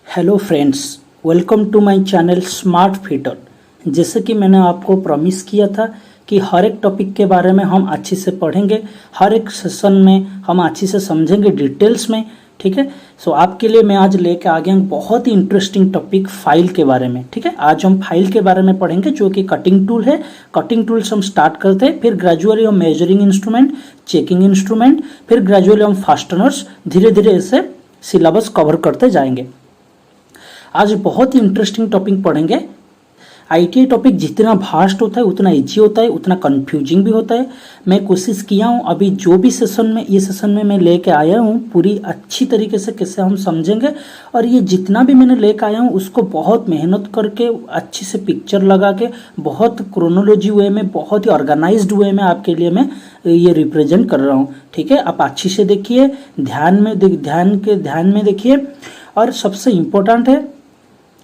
Hello friends, welcome to my channel smart fitter. जैसे कि मैंने आपको प्रॉमिस किया था कि हर एक टॉपिक के बारे में हम अच्छे से पढ़ेंगे, हर एक सेशन में हम अच्छे से समझेंगे डिटेल्स में। ठीक है, सो आपके लिए मैं आज लेके आ गया हूँ बहुत ही इंटरेस्टिंग टॉपिक फाइल के बारे में। ठीक है, आज हम फाइल के बारे में पढ़ेंगे जो कि कटिंग टूल है। कटिंग टूल से हम स्टार्ट करते हैं, फिर ग्रेजुअली हम मेजरिंग इंस्ट्रूमेंट, चेकिंग इंस्ट्रूमेंट, फिर ग्रेजुअली हम फास्टनर्स, धीरे धीरे ऐसे सिलेबस कवर करते जाएंगे। आज बहुत ही इंटरेस्टिंग टॉपिक पढ़ेंगे। आईटीआई टॉपिक जितना भास्ट होता है उतना इजी होता है, उतना कंफ्यूजिंग भी होता है। मैं कोशिश किया हूँ अभी जो भी सेशन में ये सेशन में मैं लेके आया हूँ पूरी अच्छी तरीके से कैसे हम समझेंगे, और ये जितना भी मैंने लेके आया हूँ उसको बहुत मेहनत करके अच्छी से पिक्चर लगा के बहुत क्रोनोलॉजी वे में, बहुत ही ऑर्गेनाइज्ड वे में आपके लिए मैं ये रिप्रेजेंट कर रहा हूँ। ठीक है, आप अच्छी से देखिए, ध्यान में देखिए। और सबसे इम्पोर्टेंट है,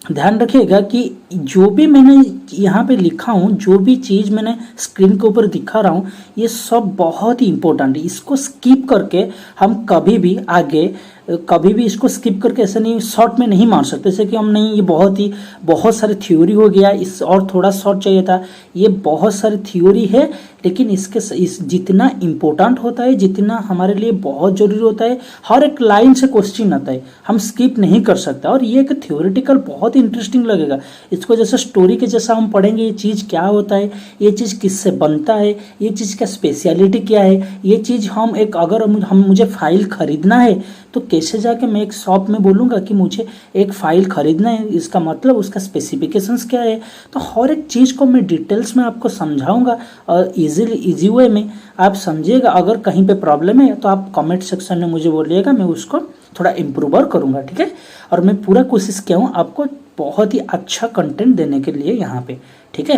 ध्यान रखिएगा कि जो भी मैंने यहाँ पे लिखा हूँ, जो भी चीज़ मैंने स्क्रीन के ऊपर दिखा रहा हूँ, ये सब बहुत ही इम्पोर्टेंट है। इसको स्किप करके हम कभी भी आगे इसको स्किप करके ऐसे नहीं शॉर्ट में नहीं मार सकते। जैसे कि हम नहीं, ये बहुत सारी थ्योरी हो गया, इस और थोड़ा शॉर्ट चाहिए था। ये बहुत सारी थ्योरी है, लेकिन इस जितना इम्पोर्टेंट होता है, जितना हमारे लिए बहुत ज़रूरी होता है, हर एक लाइन से क्वेश्चन आता है, हम स्किप नहीं कर सकते। और ये एक थ्योरेटिकल बहुत ही इंटरेस्टिंग लगेगा। इसको जैसे स्टोरी के जैसा हम पढ़ेंगे, ये चीज़ क्या होता है, ये चीज़ किससे बनता है, ये चीज़ का स्पेशलिटी क्या है, ये चीज़ हम एक अगर मुझे फाइल खरीदना है तो कैसे जाके मैं एक शॉप में बोलूँगा कि मुझे एक फ़ाइल ख़रीदना है, इसका मतलब उसका स्पेसिफिकेशंस क्या है। तो हर एक चीज़ को मैं डिटेल्स में आपको समझाऊंगा और इजी वे में आप समझिएगा। अगर कहीं पे प्रॉब्लम है तो आप कमेंट सेक्शन में मुझे बोलिएगा, मैं उसको थोड़ा इम्प्रूव करूँगा। ठीक है, और मैं पूरा कोशिश किया हूँ आपको बहुत ही अच्छा कंटेंट देने के लिए यहाँ पे। ठीक है,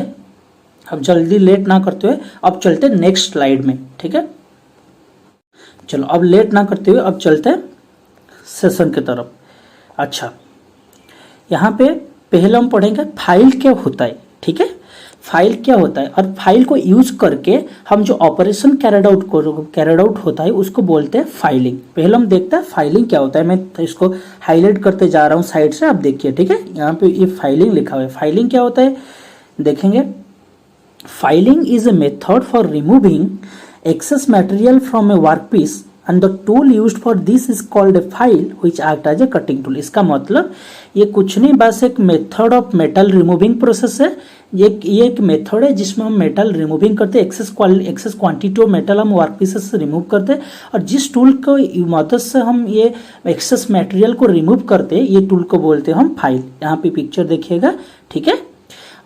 अब जल्दी लेट ना करते हुए अब चलते नेक्स्ट स्लाइड में। ठीक है, चलो अब लेट ना करते हुए अब चलते हैं सेशन की तरफ। अच्छा, यहाँ पे पहले हम पढ़ेंगे फाइल क्या होता है। ठीक है, फाइल क्या होता है, और फाइल को यूज करके हम जो ऑपरेशन कैरिड आउट होता है उसको बोलते हैं फाइलिंग। पहले हम देखते हैं फाइलिंग क्या होता है। मैं इसको हाईलाइट करते जा रहा हूँ साइड से, आप देखिए। ठीक है, यहाँ पे ये फाइलिंग लिखा हुआ है। फाइलिंग क्या होता है देखेंगे। Filing is a method for removing excess material from a workpiece and the tool used for this is called a file which act as a cutting tool। इसका मतलब ये कुछ नहीं, बस एक method of metal removing process है। ये एक मेथड है जिसमें हम मेटल रिमूविंग करते हैं, एक्सेस क्वांटिटी ऑफ मेटल हम वर्क पीसेस से रिमूव करते हैं, और जिस टूल को मदद से हम ये एक्सेस मटेरियल को रिमूव करते हैं, ये टूल को बोलते हैं हम फाइल। यहाँ पे पिक्चर देखिएगा। ठीक है,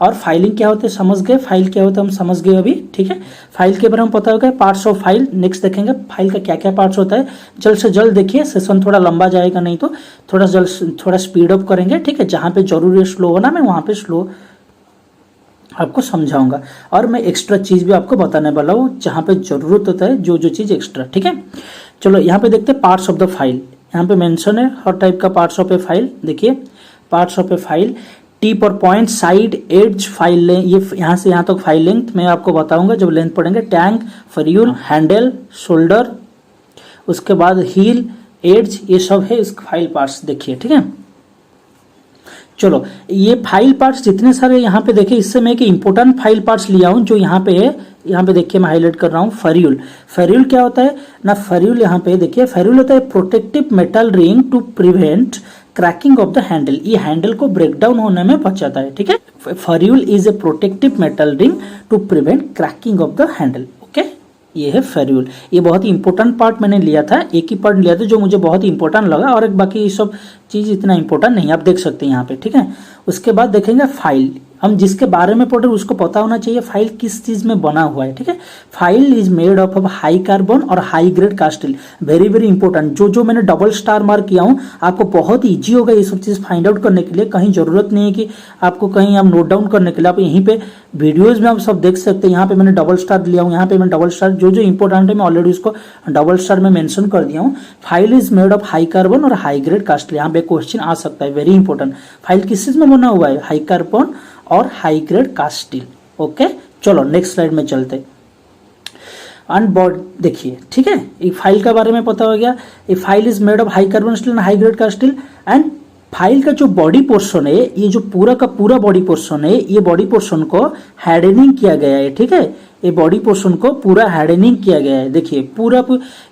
और फाइलिंग क्या होता है समझ गए, फाइल क्या होता है हम समझ गए अभी। ठीक है, फाइल के बारे में पता होगा, पार्ट्स ऑफ फाइल। नेक्स्ट देखेंगे फाइल का क्या क्या पार्ट्स होता है। जल्द से जल्द देखिए, सेशन थोड़ा लंबा जाएगा, नहीं तो थोड़ा स्पीड अप करेंगे। ठीक है, जहाँ पे जरूरी स्लो होना मैं वहाँ पे स्लो आपको समझाऊंगा, और मैं एक्स्ट्रा चीज़ भी आपको बताने वाला हूँ जहाँ पे जरूरत होता है, जो चीज़ एक्स्ट्रा। ठीक है, चलो यहाँ पे देखते हैं पार्ट्स ऑफ द फाइल। यहाँ पे मेंशन है हर टाइप का पार्ट्स ऑफ ए फाइल। देखिए, parts of a file, tip और point, side, edge, file length, ये यहाँ से यहाँ तक फाइल लेंथ मैं आपको बताऊंगा जब लेंथ पढ़ेंगे। टैंक, फरियूल, हैंडल, शोल्डर, उसके बाद हील, एज, ये सब है इस फाइल पार्ट्स। देखिए, ठीक है, चलो ये फाइल पार्ट्स जितने सारे यहाँ पे देखिए, इससे मैं एक इंपॉर्टेंट फाइल पार्ट्स लिया हूँ जो यहाँ पे है। यहाँ पे देखिए मैं हाईलाइट कर रहा हूँ फरियूल। फरियूल क्या होता है ना, फरियूल यहाँ पे देखिए, फरियूल होता है protective metal ring to prevent cracking of the handle. ये हैंडल को ब्रेक डाउन होने में बचाता है। ठीक है, ferrule is a protective metal ring to prevent cracking of the handle. Okay, ये है फरियूल। ये बहुत ही इंपॉर्टेंट पार्ट मैंने लिया था, एक ही पार्ट लिया था जो मुझे बहुत ही इंपॉर्टेंट लगा, और एक बाकी ये सब चीज़ इतना इंपॉर्टेंट नहीं, आप देख सकते हैं यहाँ पे। ठीक है, उसके बाद देखेंगे फाइल। हम जिसके बारे में पढ़ रहे हैं उसको पता होना चाहिए फाइल किस चीज में बना हुआ है। ठीक है, file is made of high carbon और high grade cast steel. Very very important, जो मैंने डबल स्टार मार्क किया हूँ, आपको बहुत इजी होगा ये सब चीज फाइंड आउट करने के लिए। कहीं जरूरत नहीं है कि आपको कहीं आप नोट डाउन करने के लिए, आप यहीं पे वीडियोज में आप सब देख सकते हैं। यहाँ पे मैंने डबल स्टार लिया हूँ, यहाँ पे मैंने डबल स्टार, जो इंपॉर्टेंट है मैं ऑलरेडी उसको डबल स्टार में मेंशन कर दिया हूँ। File is made of high carbon और हाई ग्रेड कास्ट स्टील। यहाँ पे क्वेश्चन आ सकता है, वेरी इंपॉर्टेंट। फाइल किस चीज में बना हुआ है, हाई कार्बन और high grade cast steel. Okay, चलो नेक्स्ट स्लाइड में चलते। अनबॉड देखिए, ठीक है, ये फाइल के बारे में पता हो गया। ये file is made of high carbon steel and high grade cast steel and file का जो बॉडी पोर्शन है, ये जो पूरा का पूरा बॉडी पोर्शन है, ये बॉडी पोर्शन को हैडेनिंग किया गया है। ठीक है, ये बॉडी पोर्शन को पूरा हैडेनिंग किया गया है। देखिए पूरा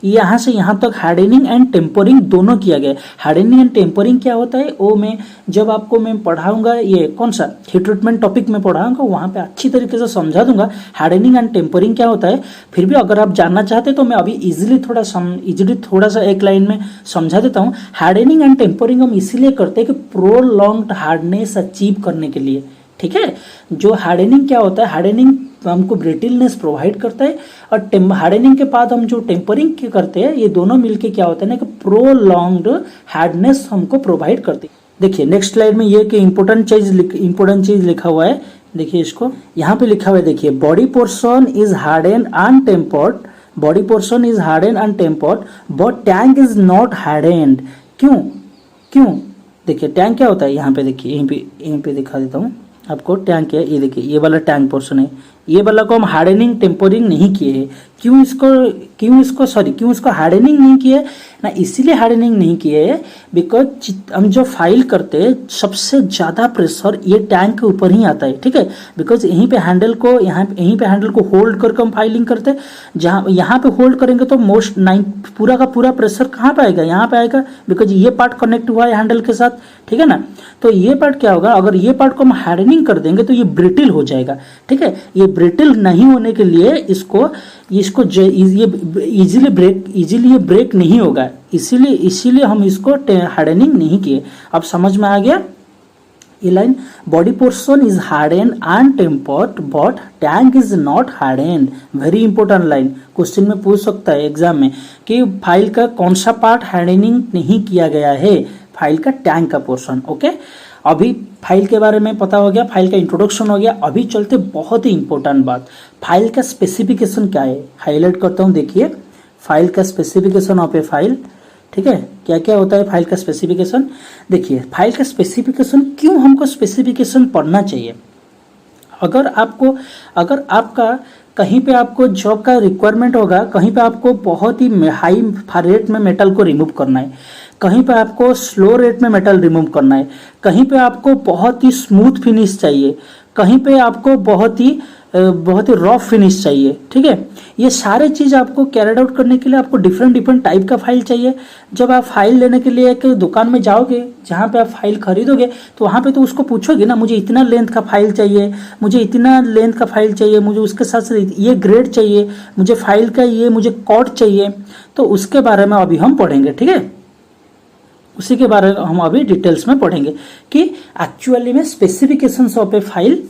यहाँ से यहाँ तक हैडेनिंग एंड टेम्परिंग दोनों किया गया है। हैडेनिंग एंड टेम्परिंग क्या होता है वो मैं जब आपको मैं पढ़ाऊंगा, ये कौन सा हीट ट्रीटमेंट टॉपिक में पढ़ाऊंगा, वहाँ पे अच्छी तरीके से समझा दूंगा हैडेनिंग एंड टेम्परिंग क्या होता है। फिर भी अगर आप जानना चाहते तो मैं अभी इजीली थोड़ा सा एक लाइन में समझा देता हूँ। हैडेनिंग एंड टेम्परिंग हम इसीलिए करते हैं कि प्रोलॉन्ग्ड हार्डनेस अचीव करने के लिए। ठीक है, जो हार्डनिंग क्या होता है, हार्डनिंग हमको ब्रिटिलनेस प्रोवाइड करता है, और हार्डनिंग के बाद हम जो टेम्परिंग करते हैं, ये दोनों मिलके क्या होता है ना कि प्रोलॉन्ग्ड हार्डनेस हमको प्रोवाइड करते हैं। देखिए नेक्स्ट स्लाइड में ये कि इंपॉर्टेंट चीज लिखा हुआ है। देखिए इसको यहाँ पे लिखा हुआ है, देखिए body portion is harden and tempered, body portion is harden and tempered but tank is not hardened. क्यों? देखिए टैंक क्या होता है, यहाँ पे देखिए, यहीं पे दिखा देता हूँ आपको। टैंक है, ये देखिए, ये वाला टैंक पोर्शन है, ये वाला को हम हार्डनिंग टेम्परिंग नहीं किए हैं। क्यों इसको हार्डनिंग नहीं किए ना, इसीलिए हार्डनिंग नहीं किए है बिकॉज हम जो फाइल करते हैं सबसे ज़्यादा प्रेशर ये टैंक के ऊपर ही आता है। ठीक है, बिकॉज यहीं पे हैंडल को होल्ड करके हम फाइलिंग करते हैं। जहाँ यहाँ पे होल्ड करेंगे तो पूरा का पूरा प्रेशर कहाँ पे आएगा, यहाँ पे आएगा, बिकॉज ये पार्ट कनेक्ट हुआ है हैंडल के साथ। ठीक है ना, तो ये पार्ट क्या होगा, अगर ये पार्ट को हम हार्डनिंग कर देंगे तो ये ब्रिटिल हो जाएगा। ठीक है, ये ब्रिटिल नहीं होने के लिए इसको इजीली ब्रेक नहीं होगा, इसीलिए हम इसको हार्डनिंग नहीं किए। अब समझ में आ गया ये line, body portion is harden and tempered but tank is not harden. Very important line, question में पूछ सकता है एग्जाम में कि फाइल का कौन सा पार्ट हार्डनिंग नहीं किया गया है, फाइल का टैंक का पोर्शन। ओके, अभी फाइल के बारे में पता हो गया, फाइल का इंट्रोडक्शन हो गया। अभी चलते बहुत ही इंपॉर्टेंट बात, फाइल का स्पेसिफिकेशन क्या है, हाईलाइट करता हूँ। देखिए फाइल का स्पेसिफिकेशन ऑफ ए फाइल। ठीक है, क्या क्या होता है फाइल का स्पेसिफिकेशन। देखिए फाइल का स्पेसिफिकेशन, क्यों हमको स्पेसिफिकेशन पढ़ना चाहिए। अगर आपका कहीं पे आपको जॉब का रिक्वायरमेंट होगा, कहीं पे आपको बहुत ही हाई रेट में मेटल को रिमूव करना है, कहीं पे आपको स्लो रेट में मेटल रिमूव करना है, कहीं पे आपको बहुत ही स्मूथ फिनिश चाहिए, कहीं पे आपको बहुत ही रफ फिनिश चाहिए। ठीक है, ये सारे चीज़ आपको कैरिड आउट करने के लिए आपको डिफरेंट टाइप का फाइल चाहिए। जब आप फाइल लेने के लिए एक दुकान में जाओगे, जहाँ पे आप फाइल खरीदोगे, तो वहाँ पे तो उसको पूछोगे ना, मुझे इतना लेंथ का फाइल चाहिए, मुझे इतना लेंथ का फाइल चाहिए, मुझे उसके साथ साथ ये ग्रेड चाहिए, मुझे फाइल का ये मुझे कॉड चाहिए। तो उसके बारे में अभी हम पढ़ेंगे। ठीक है, उसी के बारे में हम अभी डिटेल्स में पढ़ेंगे कि एक्चुअली में स्पेसिफिकेशंस ऑफ ए फाइल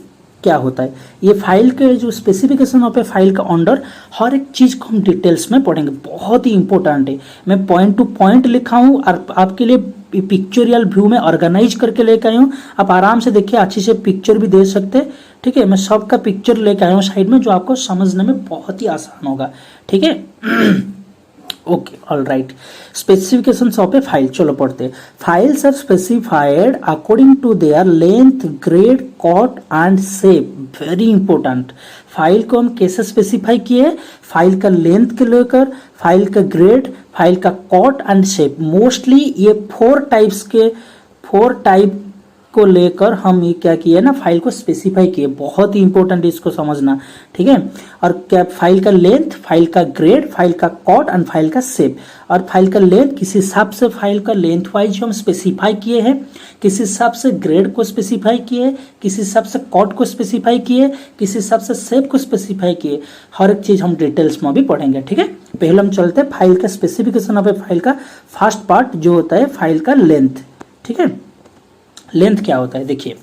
क्या होता है। ये फाइल के जो स्पेसिफिकेशन ऑफ ए फाइल का अंडर हर एक चीज को हम डिटेल्स में पढ़ेंगे, बहुत ही इंपॉर्टेंट है। मैं पॉइंट टू पॉइंट लिखा हूँ और आपके लिए पिक्चोरियल व्यू में ऑर्गेनाइज करके लेके आई हूँ। आप आराम से देखिए, अच्छी से पिक्चर भी दे सकते हैं। ठीक है, मैं सबका पिक्चर लेके आया हूँ साइड में, जो आपको समझने में बहुत ही आसान होगा। ठीक है okay, all right. Specifications of a file, चलो पढ़ते हैं। Files are specified according to their length, grade, cut and shape. Very important, file को हम कैसे स्पेसिफाई किए, फाइल का लेंथ के लेकर, फाइल का ग्रेड, फाइल का कॉट एंड शेप। मोस्टली ये फोर टाइप को लेकर हम ये क्या किए ना, फाइल को स्पेसिफाई किए। बहुत ही इंपॉर्टेंट इसको समझना। ठीक है, और क्या, फाइल का लेंथ, फाइल का ग्रेड, फाइल का कॉट एंड फाइल का शेप। और फाइल का लेंथ किस हिसाब से फाइल का लेंथ वाइज हम स्पेसिफाई किए हैं, किस हिसाब से ग्रेड को स्पेसिफाई किए, किस हिसाब से कॉट को स्पेसिफाई किए, किस हिसाब से शेप को स्पेसिफाई किए, हर एक चीज हम डिटेल्स में भी पढ़ेंगे। ठीक है, पहले हम चलते हैं फाइल का स्पेसिफिकेशन ऑफ ए फाइल का फर्स्ट पार्ट जो होता है फाइल का लेंथ। ठीक है, लेंथ क्या होता है, देखिए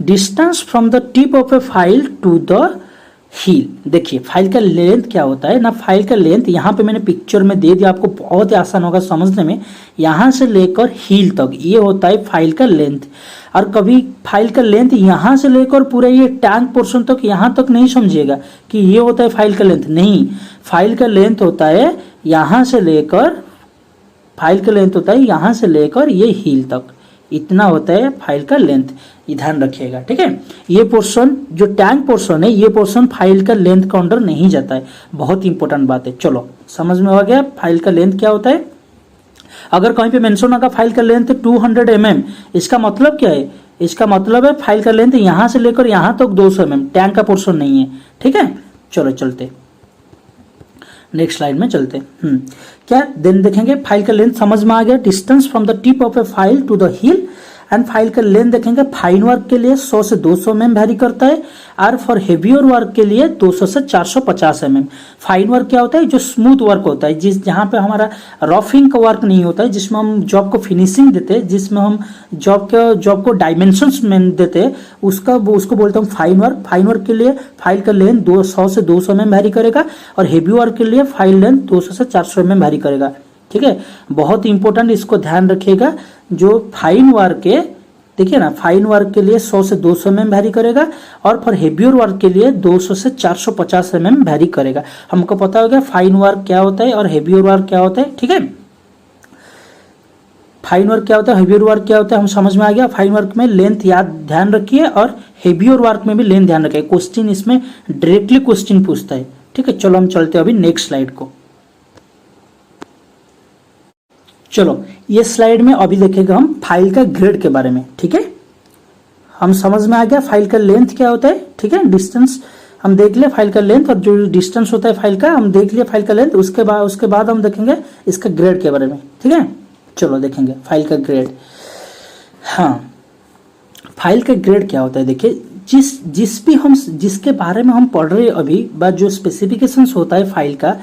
distance from the tip of a file to the heel. देखिए फाइल का लेंथ क्या होता है ना, फाइल का लेंथ यहाँ पे मैंने पिक्चर में दे दिया, आपको बहुत ही आसान होगा समझने में। यहाँ से लेकर हील तक ये होता है फाइल का लेंथ। और कभी फाइल का लेंथ यहाँ से लेकर पूरा ये टैंक पोर्शन तक, यहाँ तक नहीं समझिएगा कि ये होता है फाइल का लेंथ, नहीं। फाइल का लेंथ होता है यहाँ से लेकर, फाइल का लेंथ होता है यहाँ से लेकर ये हील तक, इतना होता है फाइल का लेंथ, ये ध्यान रखिएगा। ठीक है, ये पोर्शन जो टैंक पोर्शन है, ये पोर्शन फाइल का लेंथ का अंडर नहीं जाता है, बहुत इंपॉर्टेंट बात है। चलो समझ में आ गया फाइल का लेंथ क्या होता है। अगर कहीं पे मेंशन होगा फाइल का लेंथ 200 mm, इसका मतलब क्या है? इसका मतलब है फाइल का लेंथ यहां से लेकर यहां तक 200 mm, टैंक का पोर्शन नहीं है। ठीक है, चलो चलते नेक्स्ट स्लाइड में चलते। क्या देन देखेंगे, फाइल का लेंथ समझ में आ गया। Distance from the tip of a file to the heel and file का लेंथ देखेंगे फाइन वर्क के लिए 100 से 200 mm वेरी करता है, और फॉर हेवियर वर्क के लिए 200 से 450 mm। फाइन वर्क क्या होता है? जो स्मूथ वर्क होता है, जिस जहां पे हमारा रफिंग का वर्क नहीं होता है, जिसमें हम जॉब को फिनिशिंग देते हैं, जिसमें हम जॉब को डायमेंशंस में देते हैं, उसको बोलते हैं फाइन वर्क। फाइन वर्क के लिए फाइल का लेंथ 100 से 200 mm वेरी करेगा, और हेवी वर्क के लिए फाइल लेंथ 200 से 400 mm वेरी करेगा। ठीक है, बहुत इंपॉर्टेंट, इसको ध्यान रखिएगा। जो फाइन वर्क है, देखिए ना, फाइन वर्क के लिए 100 से 200 mm वेरी करेगा, और फॉर हेवियर वर्क के लिए 200 से 450 mm वेरी करेगा। हमको पता होगा फाइन वर्क क्या होता है और हेवियर वर्क क्या होता है। ठीक है, फाइन वर्क क्या होता है, हेवियर वर्क क्या होता है, हम समझ में आ गया। फाइन वर्क में लेंथ याद ध्यान रखिए, और हेवियर वर्क में भी लेंथ ध्यान रखिए। क्वेश्चन इसमें डायरेक्टली क्वेश्चन पूछता है। ठीक है, चलो हम चलते हैं अभी नेक्स्ट स्लाइड को। चलो ये स्लाइड में अभी देखेगा हम फाइल का ग्रेड के बारे में। ठीक है, हम समझ में आ गया फाइल का लेंथ क्या होता है। ठीक है, डिस्टेंस हम देख लिया फाइल का लेंथ, और जो डिस्टेंस होता है फाइल का हम देख लिया फाइल का लेंथ। उसके बाद हम देखेंगे इसका ग्रेड के बारे में। ठीक है, चलो देखेंगे फाइल का ग्रेड। हाँ, फाइल का ग्रेड क्या होता है, देखिए जिसके बारे में हम पढ़ रहे हैं अभी, जो स्पेसिफिकेशंस होता है फाइल का,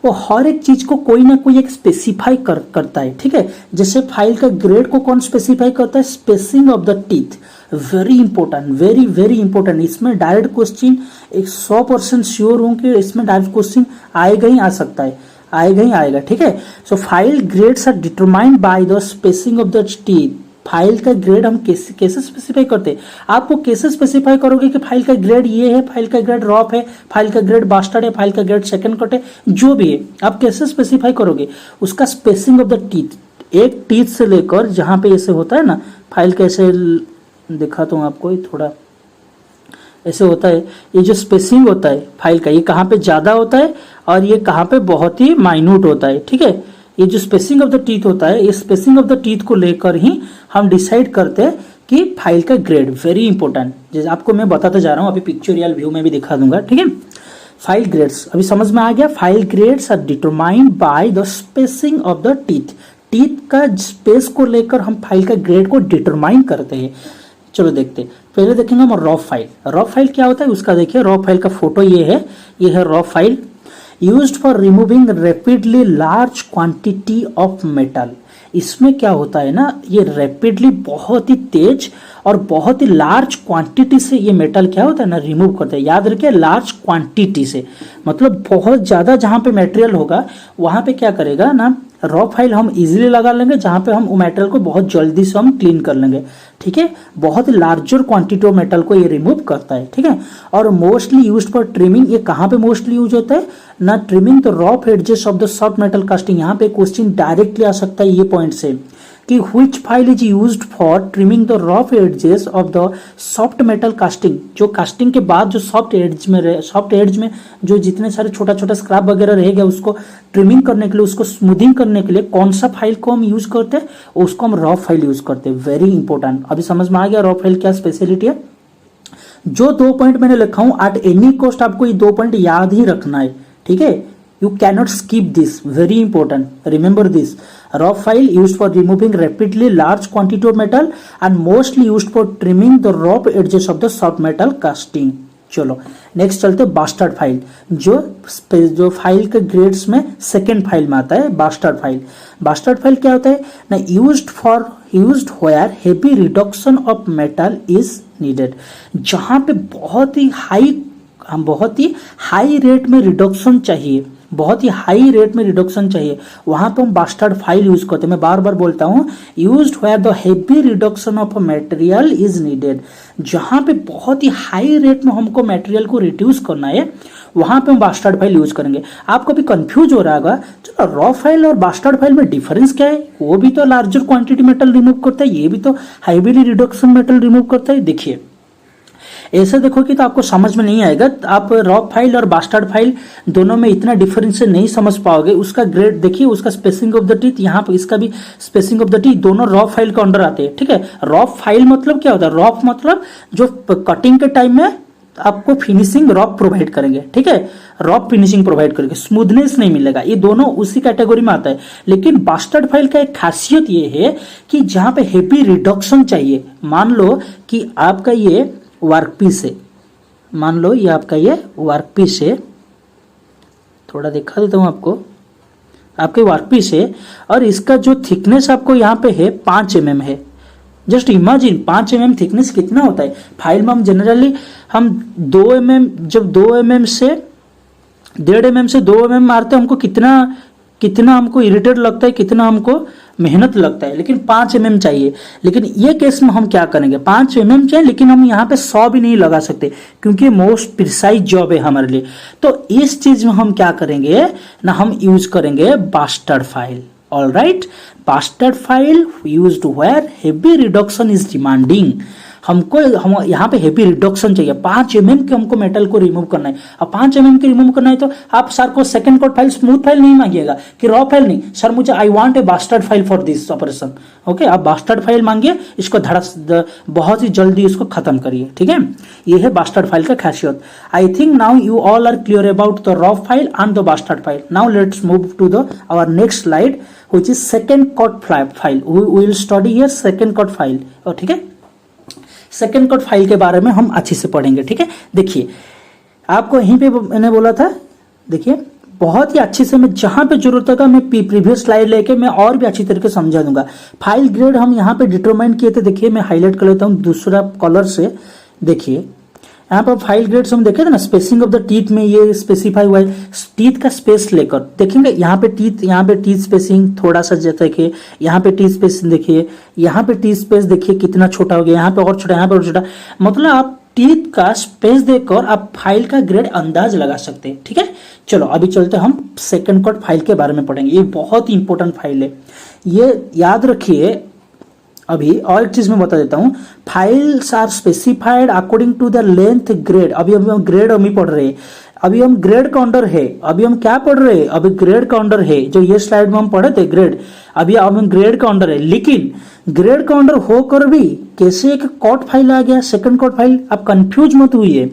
वो हर एक चीज को कोई ना कोई एक स्पेसिफाई करता है। ठीक है, जैसे फाइल का ग्रेड को कौन स्पेसिफाई करता है? Spacing of the teeth, very important, very very important. इसमें डायरेक्ट क्वेश्चन 100% श्योर हूं कि इसमें डायरेक्ट क्वेश्चन आएगा ही आ सकता है, आएगा ही आएगा। ठीक है, so file grades are determined by the spacing of the teeth. File का ग्रेड हम कैसे स्पेसिफाई करते हैं? आपको कैसे स्पेसिफाई करोगे कि फाइल का ग्रेड ये है, फाइल का ग्रेड रॉफ है, फाइल का ग्रेड बास्टर्ड है, फाइल का ग्रेड सेकंड कट है, जो भी है आप कैसे स्पेसिफाई करोगे? उसका स्पेसिंग ऑफ द टीथ, एक टीथ से लेकर जहां पे ऐसे होता है ना, फाइल कैसे दिखाता हूं आपको, थोड़ा ऐसे होता है। ये जो स्पेसिंग होता है फाइल का, ये कहाँ पे ज्यादा होता है और ये कहाँ पे बहुत ही माइन्यूट होता है। ठीक है, ये जो स्पेसिंग ऑफ द टीथ होता है, ये स्पेसिंग ऑफ द टीथ को लेकर ही हम डिसाइड करते हैं कि फाइल का ग्रेड, वेरी इंपॉर्टेंट। जैसे आपको मैं बताते जा रहा हूं, अभी पिक्चोरियल व्यू में भी दिखा दूंगा। ठीक है, फाइल ग्रेड्स अभी समझ में आ गया। File grades are determined by the spacing of the teeth. Teeth का स्पेस को लेकर हम फाइल का ग्रेड को डिटरमाइन करते हैं। चलो देखते हैं, पहले देखेंगे हम रॉ फाइल। रॉ फाइल क्या होता है उसका देखिए, रॉ फाइल का फोटो ये है raw file. Used for removing rapidly large quantity of metal. इसमें क्या होता है ना, ये रैपिडली बहुत ही तेज और बहुत ही लार्ज क्वांटिटी से ये मेटल क्या होता है ना, रिमूव करता है। याद रखिए, लार्ज क्वांटिटी से मतलब बहुत ज्यादा जहां पे मटेरियल होगा वहां पे क्या करेगा ना, रॉ फाइल हम इजीली लगा लेंगे, जहां पे हम वो मेटल को बहुत जल्दी से हम क्लीन कर लेंगे। ठीक है, बहुत लार्जर क्वांटिटी ऑफ मेटल को ये रिमूव करता है। ठीक है, और मोस्टली यूज्ड फॉर ट्रिमिंग। ये कहां पे मोस्टली यूज होता है ना, trimming the rough edges of the soft metal casting. यहाँ पे क्वेश्चन डायरेक्टली आ सकता है ये पॉइंट से कि which file is used for trimming the rough edges of the soft metal casting. जो कास्टिंग के बाद जो सॉफ्ट एड्ज में जो जितने सारे छोटा छोटा स्क्रैप वगैरह रहेगा उसको ट्रिमिंग करने के लिए, उसको स्मूथिंग करने के लिए कौन सा फाइल को हम यूज करते हैं, उसको हम रॉ फाइल यूज करते हैं। वेरी इंपॉर्टेंट, अभी समझ में आ गया रॉ फाइल क्या स्पेशलिटी है। जो 2 पॉइंट मैंने लिखा हूं, एट एनी कॉस्ट आपको ये 2 पॉइंट याद ही रखना है। ठीक है, you cannot skip this, very important, remember this. Raw file used for removing rapidly large quantity of metal and mostly used for trimming the rough edges of the soft metal casting. चलो next चलते हैं bastard file, जो file के grades में second file में आता है bastard file. Bastard file क्या होता है ना, used where heavy reduction of metal is needed. जहां पे बहुत ही हाई रेट में रिडक्शन चाहिए, बहुत ही हाई रेट में रिडक्शन चाहिए, वहां पे हम बास्टर्ड फाइल यूज करते हैं। मैं बार बार बोलता हूं, used where the heavy reduction of material is needed. जहां पे बहुत ही हाई रेट में हमको मटेरियल को रिड्यूस करना है, वहां पे हम बास्टर्ड फाइल यूज करेंगे। आपको भी कंफ्यूज हो रहा होगा, चलो रॉ फाइल और बास्टर्ड फाइल में डिफरेंस क्या है? वो भी तो लार्जर क्वांटिटी मेटल रिमूव करता है, ये भी तो हाईली रिडक्शन मेटल रिमूव करता है। देखिए ऐसे देखोगे तो आपको समझ में नहीं आएगा। आप रॉ फाइल और बास्टर्ड फाइल दोनों में इतना डिफरेंस नहीं समझ पाओगे। उसका ग्रेड देखिए, उसका स्पेसिंग ऑफ द टीथ, यहाँ पर इसका भी स्पेसिंग ऑफ द टीथ, दोनों रॉ फाइल के अंडर आते हैं। ठीक है, रॉ फाइल मतलब क्या होता है? रॉ मतलब जो कटिंग के टाइम में आपको फिनिशिंग रॉफ प्रोवाइड करेंगे। ठीक है, रॉफ फिनिशिंग प्रोवाइड करेंगे, स्मूथनेस नहीं मिलेगा। ये दोनों उसी कैटेगरी में आता है। लेकिन बास्टर्ड फाइल का एक खासियत ये है कि जहां पे हेवी रिडक्शन चाहिए, मान लो कि आपका ये वर्कपीस है, मान लो ये आपका ये वर्कपीस है, थोड़ा दिखा देता हूं आपको, आपके वर्कपीस है और इसका जो थिकनेस आपको यहाँ पे है 5 mm है। जस्ट इमेजिन 5 mm थिकनेस कितना होता है। फाइल में हम जनरली हम 2 mm, जब 2 mm से 1.5 mm से 2 mm मारते हैं, हमको कितना हमको इरिटेट लगता है, कितना हमको मेहनत लगता है। लेकिन 5 mm चाहिए। लेकिन ये केस में हम क्या करेंगे, 5 mm चाहिए लेकिन हम यहाँ पे 100 भी नहीं लगा सकते क्योंकि मोस्ट प्रिसाइज जॉब है हमारे लिए। तो इस चीज में हम क्या करेंगे ना, हम यूज करेंगे bastard file. All right, bastard file used where heavy reduction is demanding। हमको यहाँ पे हेवी रिडक्शन चाहिए, 5 mm के हमको मेटल को रिमूव करना है। अब 5 mm के रिमूव करना है तो आप सर को second cut file, smooth file नहीं मांगिएगा कि रॉ फाइल नहीं, सर मुझे I want a bastard file for this operation. Okay, आप बास्टर्ड फाइल मांगिए, इसको बहुत ही जल्दी इसको खत्म करिए। ठीक है, ये है बास्टर्ड फाइल का खासियत। I think now you all are clear about the rough file and the bastard file. Now let's move to the our next slide which is second cut file। we will study here second cut file। और ठीक है, second cut file के बारे में हम अच्छे से पढ़ेंगे। ठीक है, देखिए आपको यहीं पे मैंने बोला था, देखिए बहुत ही अच्छे से मैं जहां पे जरूरत होगा मैं प्रीवियस स्लाइड लेके मैं और भी अच्छी तरीके से समझा दूंगा। फाइल ग्रेड हम यहाँ पे डिटरमाइन किए थे। देखिए मैं हाईलाइट कर लेता हूँ दूसरा कलर से। देखिए यहाँ पर फाइल ग्रेड्स हम देखे थे ना, स्पेसिंग ऑफ द टीथ में ये स्पेसिफाई हुआ है, टीथ का स्पेस लेकर देखेंगे। यहाँ पे टीथ स्पेसिंग थोड़ा सा देखिए, यहाँ पे टीथ स्पेसिंग देखिए, यहाँ पे टीथ स्पेस देखिए कितना छोटा हो गया, यहाँ पे और छोटा, यहाँ पे और छोटा। मतलब आप टीथ का स्पेस देखकर आप फाइल का ग्रेड अंदाज लगा सकते हैं। ठीक है, चलो अभी चलते हम सेकेंड कट फाइल के बारे में पढ़ेंगे। ये बहुत ही इंपॉर्टेंट फाइल है, ये याद रखिए। अभी और एक चीज मैं बता देता हूं, files are specified according to the length grade. अभी हम ग्रेड हम ही पढ़ रहे हैं, अभी हम ग्रेड काउंटर है, अभी हम क्या पढ़ रहे हैं, अभी ग्रेड काउंटर है। जो ये स्लाइड में हम पढ़े थे ग्रेड, अभी हम ग्रेड काउंटर है। लेकिन ग्रेड काउंटर होकर भी कैसे एक कट फाइल आ गया, सेकंड कट फाइल, आप कंफ्यूज मत हुई।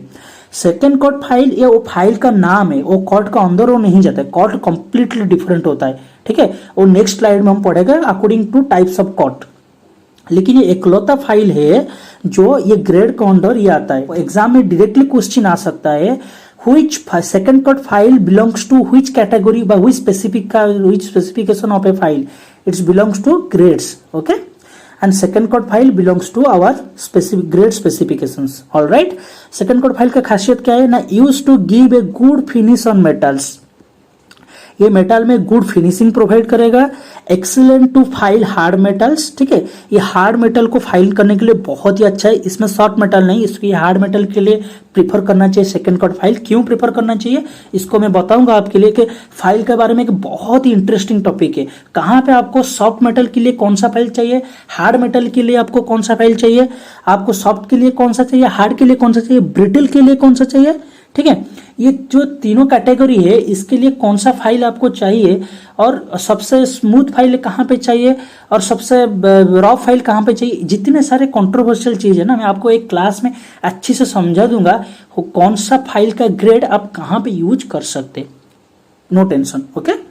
सेकेंड कट फाइल ये वो फाइल का नाम है, वो कट का अंदर वो नहीं जाता है, कट कंप्लीटली डिफरेंट होता है। ठीक है, वो नेक्स्ट स्लाइड में हम पढ़ेगा according two types of cut. लेकिन ये एकलौता फाइल है जो ये ग्रेड का अंडर ये आता है। एग्जाम में डायरेक्टली क्वेश्चन आ सकता है, which second cut file belongs to which category by which specification of a file, it belongs to grades, okay, and second cut file belongs to our specific grade specifications। all right, second cut file का खासियत क्या है ना, used to give a good finish on metals। ये metal में good finishing provide करेगा। Excellent to file hard metals. ठीक है, ये हार्ड मेटल को फाइल करने के लिए बहुत ही अच्छा है। इसमें सॉफ्ट मेटल नहीं, इसको ये हार्ड मेटल के लिए प्रीफर करना चाहिए सेकंड कट फाइल। क्यों प्रीफर करना चाहिए इसको मैं बताऊंगा आपके लिए कि फाइल के बारे में एक बहुत ही इंटरेस्टिंग टॉपिक है। कहाँ पे आपको सॉफ्ट मेटल के लिए कौन सा फाइल चाहिए, हार्ड मेटल के लिए आपको कौन सा फाइल चाहिए, आपको सॉफ्ट के लिए कौन सा चाहिए, हार्ड के लिए कौन सा चाहिए, ब्रिटल के लिए कौन सा चाहिए। ठीक है, ये जो तीनों कैटेगरी है इसके लिए कौन सा फाइल आपको चाहिए और सबसे स्मूथ फाइल कहाँ पे चाहिए और सबसे रॉ फाइल कहाँ पे चाहिए। जितने सारे कंट्रोवर्शियल चीज है ना, मैं आपको एक क्लास में अच्छे से समझा दूंगा कौन सा फाइल का ग्रेड आप कहाँ पे यूज कर सकते। No tension, okay.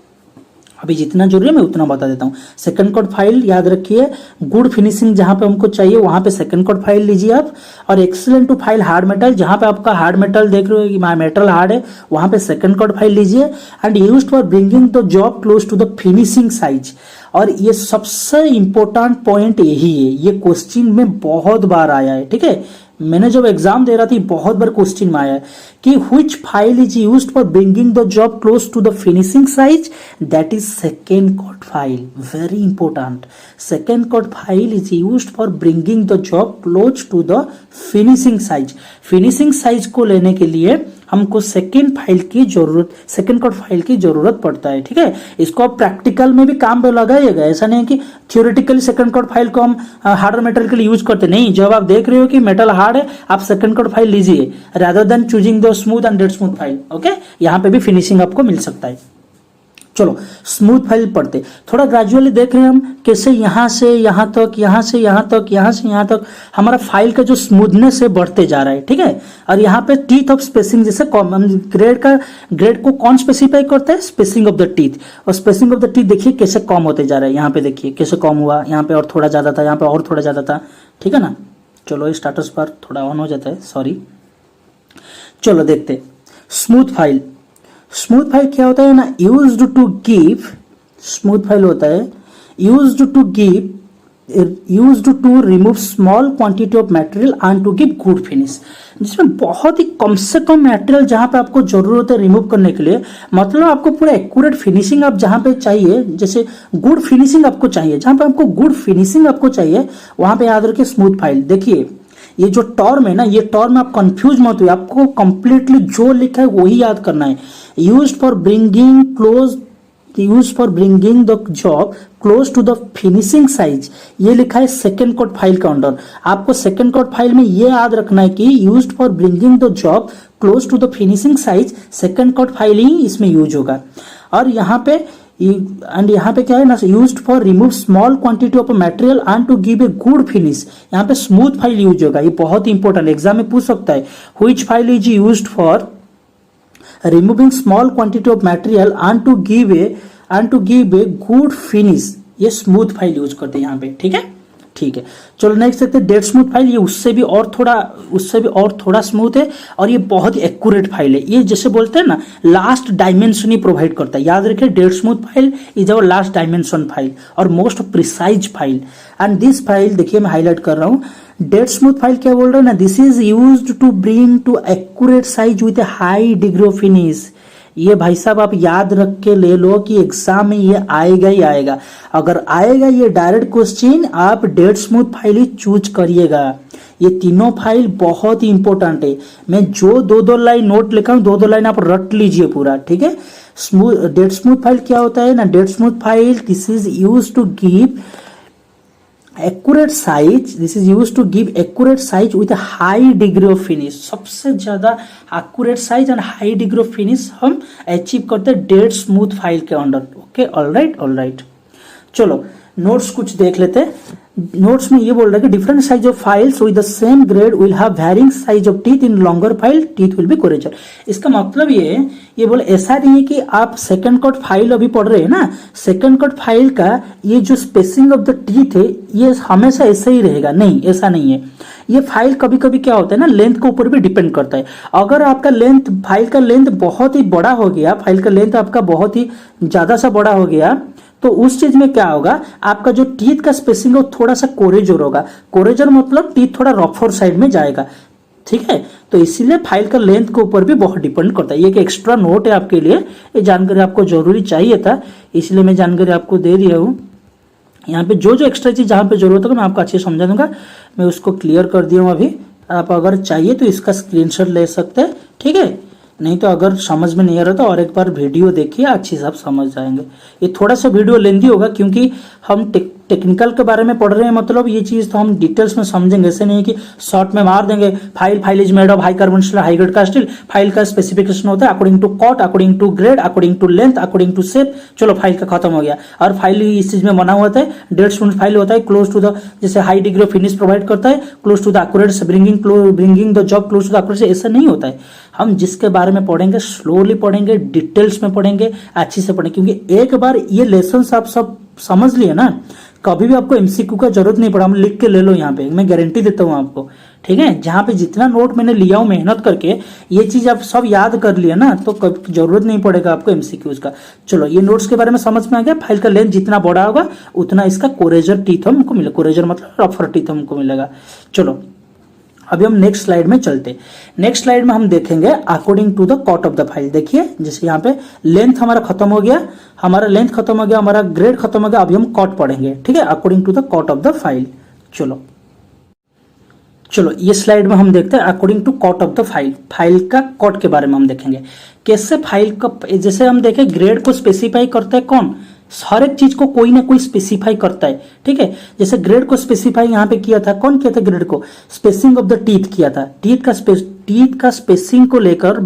अभी जितना जरूरी है मैं उतना बता देता हूँ। सेकंड कट फाइल याद रखिए, गुड फिनिशिंग जहां पे हमको चाहिए वहां पे सेकंड कट फाइल लीजिए आप, और excellent to file hard metal, जहां पे आपका हार्ड मेटल देख रहे हो कि माय मेटल हार्ड है वहां पे सेकंड कट फाइल लीजिए। And used for bringing the job close to the finishing size. और ये सबसे इंपॉर्टेंट पॉइंट यही है, ये क्वेश्चन में बहुत बार आया है। ठीक है, मैंने जब एग्जाम दे रहा थी बहुत बार क्वेश्चन में आया है कि which file is used for bringing the job close to the finishing size, that is second cut file, very important। second cut file is used for bringing the job close to the finishing size। finishing size को लेने के लिए हमको second code file की जरूरत पड़ता है। ठीक है, इसको आप प्रैक्टिकल में भी काम पे लगाइएगा। ऐसा नहीं है कि थ्योरेटिकली सेकंड कोड फाइल को हम हार्डर मेटल के लिए यूज करते नहीं। जब आप देख रहे हो कि मेटल हार्ड है, आप सेकंड कोड फाइल लीजिए rather than choosing the smooth and dead smooth file. Okay, यहाँ पे भी फिनिशिंग आपको मिल सकता है। चलो स्मूथ फाइल पढ़ते, थोड़ा ग्रेजुअली देख रहे हैं हम कैसे यहाँ से यहाँ तक, यहाँ से यहाँ तक, यहाँ से यहाँ तक हमारा फाइल का जो स्मूथनेस है बढ़ते जा रहा है। ठीक है, और यहाँ पे टीथ ऑफ स्पेसिंग, जैसे ग्रेड को कौन स्पेसिफाई करता है? Spacing of the teeth. और स्पेसिंग ऑफ द टीथ देखिए कैसे कम होते जा रहा है। यहाँ पे देखिए कैसे कम हुआ, यहाँ पे और थोड़ा ज्यादा था, यहाँ पे और थोड़ा ज्यादा था। ठीक है ना। चलो स्टाटस बार थोड़ा ऑन हो जाता है, सॉरी। चलो देखते स्मूथ फाइल। स्मूथ फाइल क्या होता है ना, used to give, smooth file होता है used to remove small quantity of material and to give good finish, जिसमें बहुत ही कम से कम मटेरियल जहां पे आपको जरूरत है रिमूव करने के लिए, मतलब आपको पूरा एक्यूरेट फिनिशिंग आप जहां पे चाहिए, जैसे गुड फिनिशिंग आपको चाहिए, जहां पे आपको गुड फिनिशिंग आपको चाहिए वहां पे याद रखिए स्मूथ फाइल। देखिए ये जो टर्म है ना, ये टर्म आप कंफ्यूज मत हुए, आपको कंप्लीटली जो लिखा है वही याद करना है। Used for bringing the job close to the finishing size, ये लिखा है सेकेंड कोड फाइल के अंडर। आपको सेकेंड कोड फाइल में ये याद रखना है कि used for bringing the job close to the finishing size, second cut file ही इसमें यूज होगा। और यहाँ पे क्या है ना, used for remove small quantity of material and to give a good finish, यहाँ पे स्मूथ फाइल यूज होगा। ये बहुत इंपॉर्टेंट, एग्जाम में पूछ सकता है which file is used for removing small quantity of material and to give a good finish, ये स्मूथ फाइल यूज करते हैं यहाँ पे। ठीक है, ठीक है। चलो नेक्स्ट देखते हैं डेड स्मूथ फाइल। ये उससे भी और थोड़ा स्मूथ है और ये बहुत एक्यूरेट फाइल है। ये जैसे बोलते हैं ना लास्ट डायमेंशन ही प्रोवाइड करता है। याद रखिए dead smooth file is our last dimension file और most precise file. And this file देखिए मैं हाईलाइट कर रहा हूँ, डेड स्मूथ फाइल क्या बोल रहा है ना, this is used to bring to accurate size with a high degree of finish. ये भाई साहब आप याद रख के ले लो कि एग्जाम में ये आएगा ही आएगा। अगर आएगा ये डायरेक्ट क्वेश्चन, आप डेड स्मूथ फाइल ही चूज करिएगा। ये तीनों फाइल बहुत ही इंपॉर्टेंट है। मैं जो दो लाइन नोट लिखा हूं, दो लाइन आप रट लीजिए पूरा। ठीक है, डेड स्मूथ फाइल क्या होता है ना, dead smooth file this is use to give accurate size, this is used to give accurate size with a high degree of finish। सबसे ज्यादा accurate size and high degree of finish हम achieve करते हैं dead smooth file के under. Okay, alright. चलो notes कुछ देख लेते हैं। नोट्स में ये बोल रहा है कि different size of files with the same grade will have varying size of teeth in longer file, teeth will be coarser. इसका मतलब ये बोले ऐसा नहीं है कि आप सेकंड कोड फाइल अभी पढ़ रहे हैं ना, सेकंड कोड फाइल का ये जो स्पेसिंग ऑफ द टीथ है ये हमेशा ऐसा ही रहेगा, नहीं ऐसा नहीं है। ये फाइल कभी कभी क्या होता है ना, लेंथ के ऊपर भी डिपेंड करता है। अगर आपका फाइल का लेंथ बहुत ही बड़ा हो गया, फाइल का लेंथ आपका बहुत ही ज्यादा सा बड़ा हो गया, तो उस चीज में क्या होगा, आपका जो टीथ का स्पेसिंग है थोड़ा सा कोरेजर होगा। कोरेजर मतलब टीथ थोड़ा रफर साइड में जाएगा। ठीक है, तो इसीलिए फाइल का लेंथ के ऊपर भी बहुत डिपेंड करता है। ये एक एक्स्ट्रा नोट है आपके लिए, ये जानकारी आपको जरूरी चाहिए था, इसलिए मैं जानकारी आपको दे दिया हूँ। यहाँ पे जो एक्स्ट्रा चीज जहाँ पे जरूरत होगा मैं आपको अच्छे से समझा दूंगा। मैं उसको क्लियर कर दिया हूँ अभी। आप अगर चाहिए तो इसका स्क्रीनशॉट ले सकते हैं। ठीक है, नहीं तो अगर समझ में नहीं आ रहा तो और एक बार वीडियो देखिए, अच्छी से आप समझ जाएंगे। ये थोड़ा सा वीडियो लेंदी होगा क्योंकि हम टेक्निकल के बारे में पढ़ रहे हैं, मतलब ये चीज तो हम डिटेल्स में समझेंगे। ऐसे नहीं कि शॉर्ट में मार देंगे file is made of high carbon steel, high grade का स्टील। फाइल का स्पेसिफिकेशन होता है according to cut, according to grade, according to length, according to shape. चलो फाइल का खत्म हो गया। और फाइल इस चीज में बना होता है, डेड स्मूथ फाइल होता है क्लोज टू द, जैसे high degree of finish provide करता है, close to the accurate, bringing the job close to the accurate. ऐसा नहीं होता है। हम जिसके बारे में पढ़ेंगे स्लोली पढ़ेंगे, डिटेल्स में पढ़ेंगे, अच्छी से पढ़ेंगे, क्योंकि एक बार ये लेसन आप सब समझ लिए ना, कभी भी आपको एमसीक्यू का जरूरत नहीं पड़ा। हम लिख के ले लो, यहाँ पे मैं गारंटी देता हूँ आपको। ठीक है, जहां पे जितना नोट मैंने लिया हूं मेहनत करके, ये चीज आप सब याद कर लिया ना, तो कभी जरूरत नहीं पड़ेगा आपको एमसीक्यूज का। चलो ये नोट्स के बारे में समझ में आ गया। फाइल का लेंथ जितना बड़ा होगा उतना इसका कोरेजर टीथ हमको मिलेगा। कोरेजर मतलब रफर टीथ हमको मिलेगा। चलो अभी हम नेक्स्ट स्लाइड में चलते। नेक्स्ट स्लाइड में हम देखेंगे according to the cut of the file. देखिए जैसे यहाँ पे लेंथ हमारा खत्म हो गया, हमारा ग्रेड खत्म हो गया। अभी हम कॉट पढ़ेंगे। ठीक है, according to the cut of the file. चलो ये स्लाइड में हम देखते हैं according to cut of the file, file का कॉट के बारे में हम देखेंगे कैसे फाइल का, जैसे हम देखें ग्रेड को स्पेसिफाई करता है कौन, हर एक चीज को कोई ना कोई स्पेसिफाई करता है, ठीक है। जैसे ग्रेड को स्पेसिफाई यहाँ पे किया था, कौन किया था ग्रेड को, स्पेसिंग ऑफ द टीथ किया था, टीथ का स्पेसिंग को लेकर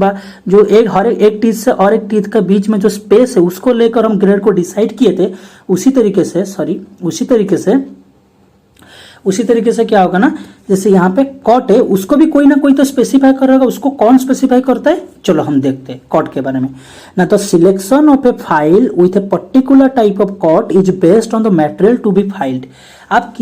जो एक हर एक टीथ से और एक टीथ का बीच में जो स्पेस है उसको लेकर हम ग्रेड को डिसाइड किए थे। उसी तरीके से क्या होगा ना, जैसे यहाँ पे कॉट है उसको भी कोई ना कोई तो स्पेसिफाई करेगा, उसको कौन स्पेसिफाई करता है, चलो हम देखते हैं कॉट के बारे में ना। तो selection of a file with a particular type of cut is based on the material to be filed. आप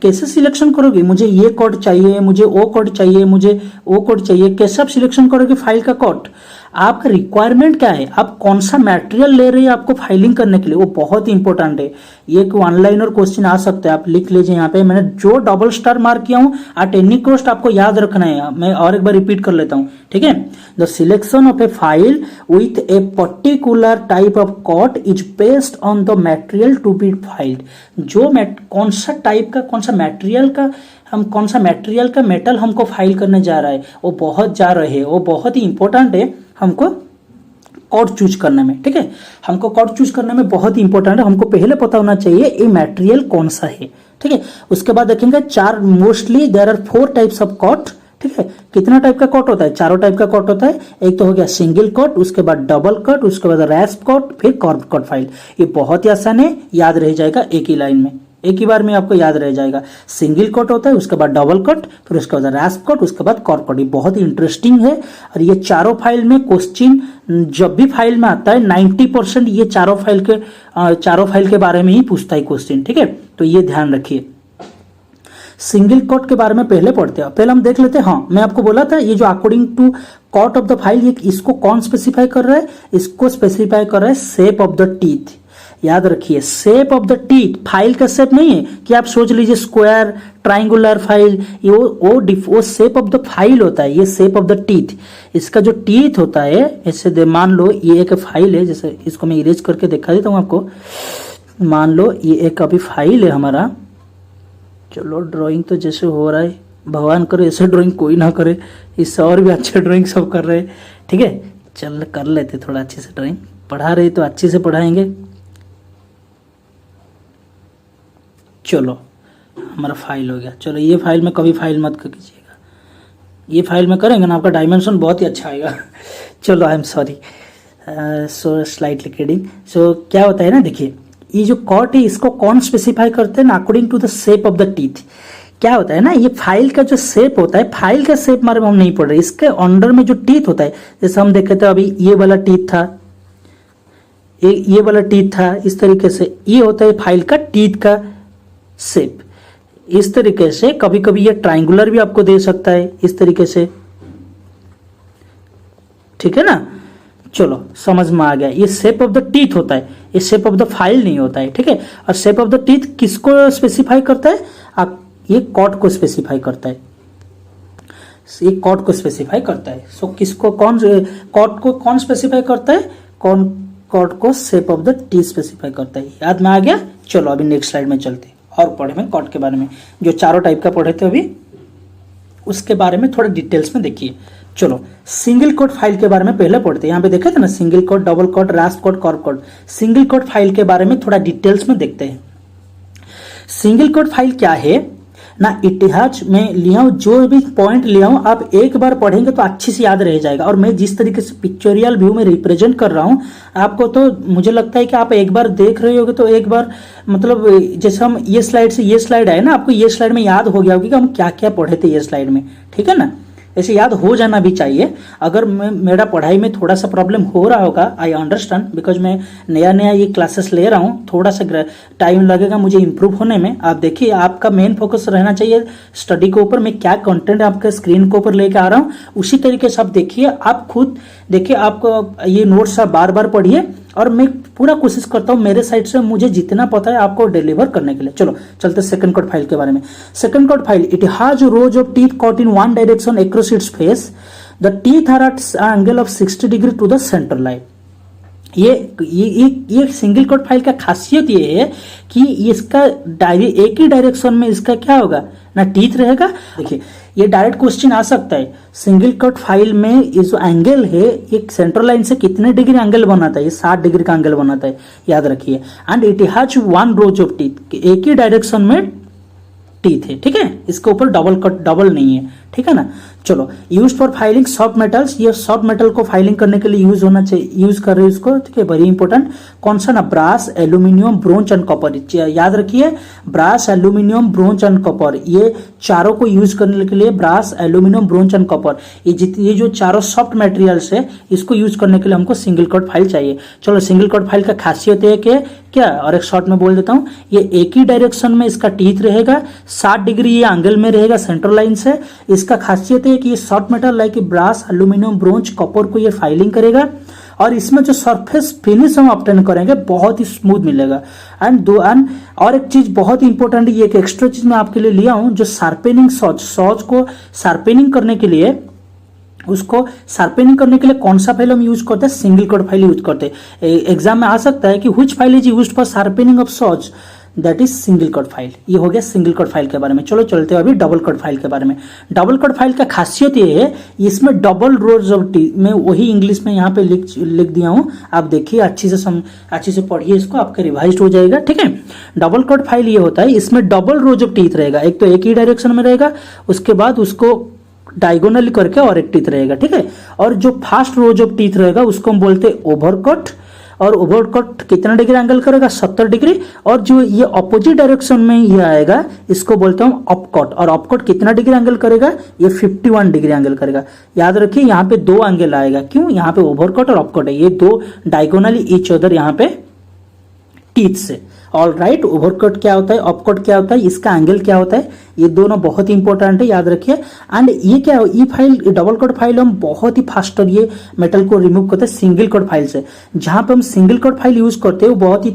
कैसे सिलेक्शन करोगे, मुझे ये कोड चाहिए, मुझे वो कोड चाहिए, मुझे वो कोड चाहिए, कैसे आप सिलेक्शन करोगे फाइल का कोड, आपका रिक्वायरमेंट क्या है, आप कौन सा मटेरियल ले रहे हैं आपको फाइलिंग करने के लिए, वो बहुत ही इंपॉर्टेंट है। ये एक ऑनलाइन क्वेश्चन आ सकता है, आप लिख लीजिए यहाँ पे, मैंने जो डबल स्टार मार्क किया हूँ एट एनी कॉस्ट आपको याद रखना है। मैं और एक बार रिपीट कर लेता हूँ, ठीक है। The selection of a file with a particular type of cut is based on the material to be filed. जो कौन सा टाइप का, कौन सा मटेरियल का मेटल हमको फाइल करने जा रहा है, वो बहुत ही इंपॉर्टेंट है हमको कोड चूज करने में, ठीक है। हमको कोड चूज करने में बहुत ही इंपॉर्टेंट है, हमको पहले पता होना चाहिए ये मटेरियल कौन सा है, ठीक है। उसके बाद देखेंगे mostly there are 4 types of cut, ठीक है। कितना टाइप का कोड होता है, 4 टाइप का कोड होता है। एक तो हो गया सिंगल कोड, उसके बाद डबल कोड, उसके बाद रैस्प कोड, फिर कॉर्प कोड फाइल। ये बहुत ही आसान है, याद रह जाएगा एक ही लाइन में, एक ही बार में आपको याद रह जाएगा। सिंगल कोट होता है, उसके बाद डबल कोट, फिर उसके बाद रैस्प कोट, उसके बाद कॉर्प कोट। ये बहुत ही इंटरेस्टिंग है और ये चारों फाइल में क्वेश्चन जब भी फाइल में आता है 90% ये चारों फाइल के बारे में ही पूछता है क्वेश्चन, ठीक है। तो ये ध्यान रखिए। सिंगल कोट के बारे में पहले पढ़ते हैं, पहले हम देख लेते हैं। हाँ, मैं आपको बोला था ये जो according to cut of the file, ये इसको कौन स्पेसिफाई कर रहा है, इसको स्पेसिफाई कर रहा है शेप ऑफ द टीथ। याद रखिए shape of the teeth, file का शेप नहीं है कि आप सोच लीजिए स्क्वायर ट्राइंगुलर फाइल, ये वो शेप ऑफ द फाइल होता है, ये शेप ऑफ द टीथ। इसका जो टीथ होता है, ऐसे मान लो ये एक फाइल है, जैसे इसको मैं इरेज करके दिखा देता हूँ आपको। मान लो ये एक अभी फाइल है हमारा, चलो ड्राइंग तो जैसे हो रहा है, भगवान करे ऐसे ड्राइंग कोई ना करे, इससे और भी अच्छे ड्राइंग सब कर रहे हैं, ठीक है। चल कर लेते थोड़ा अच्छे से ड्राइंग, पढ़ा रहे तो अच्छे से पढ़ाएंगे। चलो हमारा फाइल हो गया। चलो ये फाइल में कभी फाइल मत कीजिएगा, ये फाइल में करेंगे ना आपका डायमेंशन बहुत ही अच्छा आएगा। चलो I am sorry, so slightly kidding. So क्या होता है ना, देखिए ये जो कॉट है इसको कौन स्पेसिफाई करते हैं ना, according to the shape of the teeth. क्या होता है ना, ये फाइल का जो शेप होता है, फाइल का शेप बारे में हम नहीं पढ़ रहे, इसके अंडर में जो टीथ होता है, जैसे हम देखे थे अभी ये वाला टीथ था, ये वाला टीथ था, इस तरीके से ये होता है फाइल का टीथ का शेप। इस तरीके से कभी कभी ये ट्राइंगुलर भी आपको दे सकता है, इस तरीके से, ठीक है ना। चलो समझ में आ गया, ये शेप ऑफ द टीथ होता है, ये शेप ऑफ द फाइल नहीं होता है, ठीक है। और शेप ऑफ द टीथ किसको स्पेसिफाई करता है, ये कॉट को स्पेसिफाई करता है, ये कॉट को स्पेसिफाई करता है। सो किसको कॉट को कौन स्पेसिफाई करता है, कॉट को shape of the teeth specify करता है। याद में आ गया। चलो अभी नेक्स्ट स्लाइड में चलते हैं और पढ़े में कॉट के बारे में, जो चारों टाइप का पढ़े थे अभी, उसके बारे में थोड़ा डिटेल्स में देखिए। चलो सिंगल कोट फाइल के बारे में पहले पढ़ते हैं। यहाँ पे देखे थे ना single cut, double cut, rasp cut, curved cut. Single cut file के बारे में थोड़ा डिटेल्स में देखते हैं। सिंगल कोट फाइल क्या है ना, इतिहास में लिया हूं, जो भी पॉइंट लिया हूं आप एक बार पढ़ेंगे तो अच्छे से याद रह जाएगा। और मैं जिस तरीके से पिक्चोरियल व्यू में रिप्रेजेंट कर रहा हूं आपको, तो मुझे लगता है कि आप एक बार देख रहे होगे तो एक बार मतलब जैसे हम ये स्लाइड से ये स्लाइड आए ना, आपको ये स्लाइड में याद हो गया होगा कि हम क्या क्या पढ़े थे ये स्लाइड में, ठीक है ना। ऐसे याद हो जाना भी चाहिए। अगर मेरा पढ़ाई में थोड़ा सा प्रॉब्लम हो रहा होगा, आई अंडरस्टैंड, बिकॉज मैं नया ये क्लासेस ले रहा हूँ, थोड़ा सा टाइम लगेगा मुझे इम्प्रूव होने में। आप देखिए, आपका मेन फोकस रहना चाहिए स्टडी के ऊपर, मैं क्या कंटेंट आपके स्क्रीन के ऊपर लेके आ रहा हूँ उसी तरीके से आप देखिए, आप खुद देखिए, आपको ये नोट्स आप बार बार पढ़िए और मैं पूरा कोशिश करता हूँ मेरे साइड से मुझे जितना पता है आपको डिलीवर करने के लिए। चलो चलते सेकंड कोट फाइल के बारे में। Second cut file, it has rows of teeth cut in one direction across its face, the teeth are at angle of 60 degree to the center line. ये सिंगल कोट फाइल का खासियत ये है कि इसका एक ही डायरेक्शन में इसका क्या होगा ना, टीथ रहेगा। देखिए ये डायरेक्ट क्वेश्चन आ सकता है, सिंगल कट फाइल में ये जो एंगल है ये सेंट्रल लाइन से कितने डिग्री एंगल बनाता है, ये 60 डिग्री का एंगल बनाता है, याद रखिए। And it has one rose of teeth, एक ही डायरेक्शन में टीथ है, ठीक है, इसके ऊपर डबल कट, डबल नहीं है, ठीक है ना। चलो, use for filing soft metals, ये सॉफ्ट मेटल को फाइलिंग करने के लिए यूज होना चाहिए, यूज कर रहे हैं इसको, ठीक है, वेरी इंपॉर्टेंट। कौन सा ना, brass, aluminium, bronze and copper, याद रखिए, brass, aluminium, bronze and copper, ये चारों को यूज करने के लिए brass, aluminium, bronze and copper, ये जो चारों सॉफ्ट मटेरियल्स है इसको यूज करने के लिए हमको सिंगल कट फाइल चाहिए। चलो, सिंगल कट फाइल का खासियत है कि क्या, और एक शॉर्ट में बोल देता हूं, ये एक ही डायरेक्शन में इसका टीथ रहेगा, 60 डिग्री ये एंगल में रहेगा सेंट्रल लाइन से। इसका खासियत है कि ये soft metal like brass, aluminium, bronze, copper को ये फाइलिंग करेगा, और इसमें जो सरफेस फिनिश हम ऑब्टेन करेंगे बहुत ही स्मूथ मिलेगा। एंड और एक चीज बहुत ही इंपॉर्टेंट, ये एक एक्स्ट्रा चीज मैं आपके लिए लिया हूं, जो शार्पेनिंग सॉज को शार्पेनिंग करने के लिए, उसको शार्पेनिंग करने के लिए कौन सा फाइल हम यूज करते हैं, सिंगल कट फाइल यूज करते हैं। एग्जाम में आ सकता है कि which file is used for sharpening of saws, that is single cut file. ये हो गया सिंगल कट फाइल के बारे में। चलो चलते हैं अभी डबल कट फाइल के बारे में। डबल कट फाइल का खासियत ये है, इसमें डबल रोज ऑफ टी, मैं वही इंग्लिश में यहाँ पे लिख दिया हूँ, आप देखिए अच्छे से पढ़िए इसको, आपका रिवाइज हो जाएगा, ठीक है। डबल कट फाइल ये होता है, इसमें डबल रोज ऑफ टीथ रहेगा, एक तो एक ही डायरेक्शन में रहेगा, उसके बाद उसको डायगोनली करके और एक टीथ रहेगा, ठीक है। और जो फास्ट रोज ऑफ टीथ रहेगा उसको हम बोलते हैं ओवरकट, और ओवरकट कितना डिग्री एंगल करेगा, 70 डिग्री। और जो ये ऑपोजिट डायरेक्शन में ये आएगा इसको बोलते हैं अपकट, और अपकट कितना डिग्री एंगल करेगा, ये 51 डिग्री एंगल करेगा। याद रखिए यहाँ पे दो एंगल आएगा, क्यों, यहाँ पे ओवरकट और अपकट है, ये दो डायगोनली ईच अदर यहाँ पे टीथ से। ऑल राइट, ओवरकट क्या होता है, अपकट क्या होता है, इसका एंगल क्या होता है, ये दोनों बहुत ही इंपॉर्टेंट है, याद रखिए। एंड ये क्या है, ये फाइल डबल कट फाइल हम बहुत ही फास्टर ये मेटल को रिमूव करते हैं सिंगल कट फाइल से। जहां पे हम सिंगल कट फाइल यूज करते हैं वो बहुत ही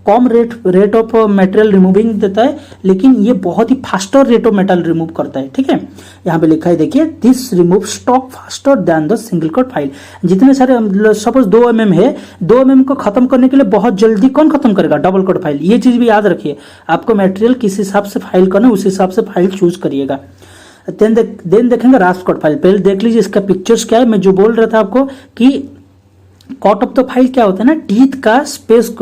कम रेट ऑफ मटेरियल रिमूविंग देता है, लेकिन ये बहुत ही faster rate of metal remove करता है, ठीक है। यहाँ पे लिखा है देखिए, this remove stock faster than the single cut file. जितने सारे सपोज 2 mm है, 2 mm को खत्म करने के लिए बहुत जल्दी कौन खत्म करेगा, डबल कट फाइल। ये चीज भी याद रखिए, आपको मटेरियल किस हिसाब से फाइल करना है उस हिसाब से फाइल चूज करिएगा। देन देखेंगे रास्प कट फाइल। पहले देख लीजिए इसका पिक्चर्स क्या है। मैं जो बोल रहा था आपको कि कट ऑफ द फाइल क्या होता है ना, टीथ का स्पेस,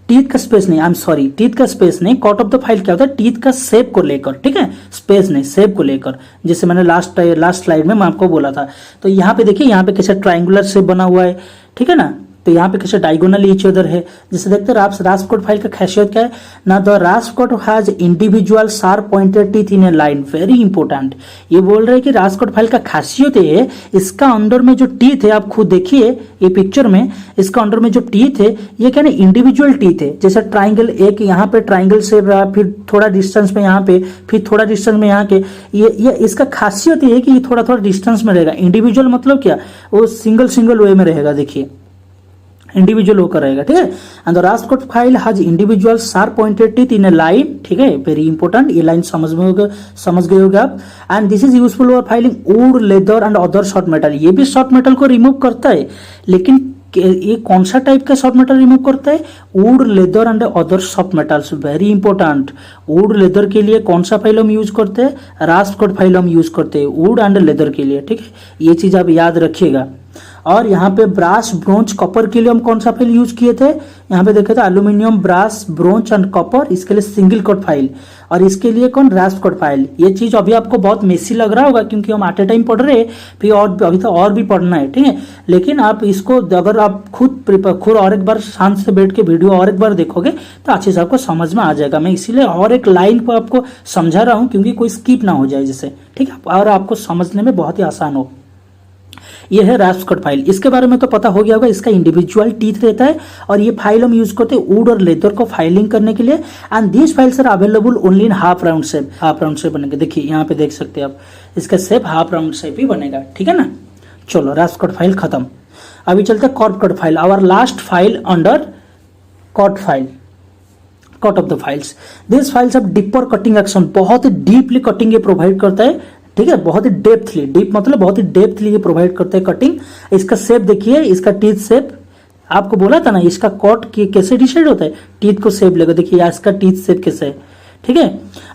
टीथ का स्पेस नहीं, आई एम सॉरी, टीथ का स्पेस नहीं, कट ऑफ द फाइल क्या होता है, टीथ का शेप को लेकर, ठीक है, स्पेस नहीं, शेप को लेकर, जैसे मैंने लास्ट स्लाइड में मैं आपको बोला था। तो यहाँ पे देखिए, यहाँ पे कैसे ट्राइंगुलर शेप बना हुआ है, ठीक है ना, तो यहाँ पे कैसे डायगोनल ईच अदर है। जैसे देखते हैं रास्प कट फाइल का खासियत क्या है ना, the रास्प cut has individual sharp pointed teeth in A line, very important. ये बोल रहे हैं कि रास्प कट फाइल का खासियत है, इसका अंदर में जो टीथ है, आप खुद देखिए ये पिक्चर में, इसका अंदर में जो टीथ है ये क्या ना इंडिविजुअल टीथ है। जैसे ट्राइंगल, एक यहाँ पे ट्राइंगल शेप रहा, फिर थोड़ा डिस्टेंस में यहाँ पे, फिर थोड़ा डिस्टेंस में यहाँ के, ये इसका खासियत ये है कि ये थोड़ा थोड़ा डिस्टेंस में रहेगा। इंडिविजुअल मतलब क्या, वो सिंगल वे में रहेगा, देखिए इंडिविजुअल होकर रहेगा, ठीक है। And the रास्प cut file has individual sharp pointed teeth in A line, ठीक है, वेरी इंपॉर्टेंट, ये लाइन समझ गए होगा आप। And this is useful for filing would, leather and other short metal. ये भी शॉर्ट मेटल को रिमूव करता है, लेकिन ये कौन सा टाइप का शॉर्ट मेटल रिमूव करता है, would, leather and other soft metals, very important. Would leather के लिए कौन सा फाइल हम यूज करते हैं, रास्प कट फाइल हम यूज करते हैं वुड एंड लेदर के लिए, ठीक है, ये चीज आप याद रखिएगा। और यहाँ पे ब्रास, ब्रोंज, कॉपर के लिए हम कौन सा फाइल यूज किए थे, यहाँ पे देखे थे aluminium, brass, bronze and copper, इसके लिए सिंगल कट फाइल, और इसके लिए कौन, रास्प कट फाइल। ये चीज अभी आपको बहुत मेसी लग रहा होगा क्योंकि हम एट ए टाइम पढ़ रहे हैं, फिर और अभी तो और भी पढ़ना है, ठीक है। लेकिन आप इसको अगर आप खुद और एक बार शांत से बैठ के वीडियो और एक बार देखोगे तो अच्छे से आपको समझ में आ जाएगा। मैं इसीलिए और एक लाइन को आपको समझा रहा हूँ क्योंकि कोई स्किप ना हो जाए जिससे, ठीक है, और आपको समझने में बहुत ही आसान हो। ये है रास्प कट फाइल, इसके बारे में तो पता हो गया होगा, इसका इंडिविजुअल टीथ रहता है, और ये फाइल हम यूज करते हैं वुड और लेदर को फाइलिंग करने के लिए। And this files are available only in half round shape बनेगा। देखिए यहाँ पे देख सकते हैं आप, इसका शेप हाफ राउंड शेप ही बनेगा, ठीक है ना। चलो रास्प कट फाइल खत्म, अभी चलते हैं curved cut file, our last file under cut file, cut of the files. This files of deeper cutting action, बहुत ही डीपली कटिंग ये प्रोवाइड करता है, ठीक है, बहुत ही डेप्थली, डीप मतलब बहुत ही डेप्थली ये प्रोवाइड करते हैं कटिंग। इसका शेप देखिए, इसका टीथ शेप, आपको बोला था ना इसका कट कैसे डिसाइड होता है, टीथ को शेप लेगा, देखिए इसका टीथ शेप कैसे है, ठीक है।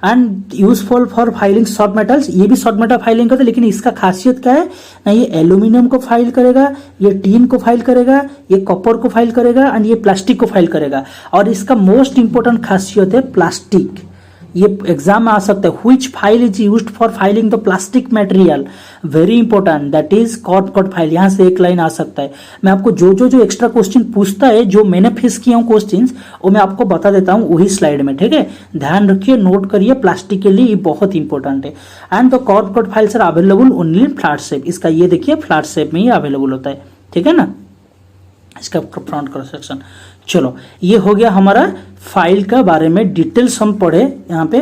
And useful for filing soft metals, ये भी सॉफ्ट मेटल फाइलिंग करते हैं, लेकिन इसका खासियत क्या है ना, ये एल्यूमिनियम को फाइल करेगा, ये टीन को फाइल करेगा, ये कॉपर को फाइल करेगा एंड ये प्लास्टिक को फाइल करेगा। और इसका मोस्ट इंपॉर्टेंट खासियत है प्लास्टिक। ये एग्जाम में आ सकता है, which file is used for filing the plastic material, very important, that is curved cut file. यहां से एक लाइन आ सकता है। मैं आपको जो एक्स्ट्रा क्वेश्चन पूछता है, जो मैंने फेस किया हूं क्वेश्चंस, वो मैं आपको बता देता हूं वही स्लाइड में, ठीक है। ध्यान रखिए, नोट करिए, प्लास्टिक के लिए ये बहुत इंपॉर्टेंट है। And the curved cut files are available only in flat shape. इसका ये देखिए फ्लैट शेप में ही अवेलेबल होता है, ठीक है ना, इसका फ्रंट क्रॉस सेक्शन। चलो, ये हो गया हमारा फाइल का बारे में डिटेल्स हम पढ़े। यहाँ पे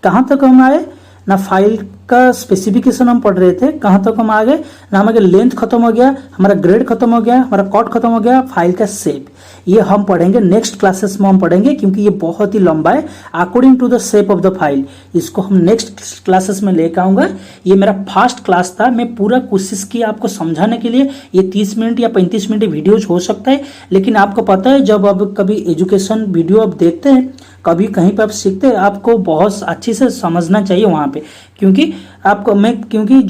कहाँ तक हम आए ना, फाइल का स्पेसिफिकेशन हम पढ़ रहे थे, कहाँ तक हम आ गए ना, हमारा लेंथ खत्म हो गया, हमारा ग्रेड खत्म हो गया, हमारा कॉट खत्म हो गया, फाइल का शेप ये हम पढ़ेंगे नेक्स्ट क्लासेस में, हम पढ़ेंगे क्योंकि ये बहुत ही लंबा है। According to the shape of the file, इसको हम नेक्स्ट क्लासेस में लेकर आऊंगा। ये मेरा फर्स्ट क्लास था, मैं पूरा कोशिश की आपको समझाने के लिए। ये 30 मिनट या 35 मिनट वीडियोज हो सकता है, लेकिन आपको पता है जब अब कभी एजुकेशन वीडियो आप देखते हैं, कभी कहीं पर आप सीखते हैं, आपको बहुत अच्छे से समझना चाहिए वहां पे, क्योंकि आपको क्योंकि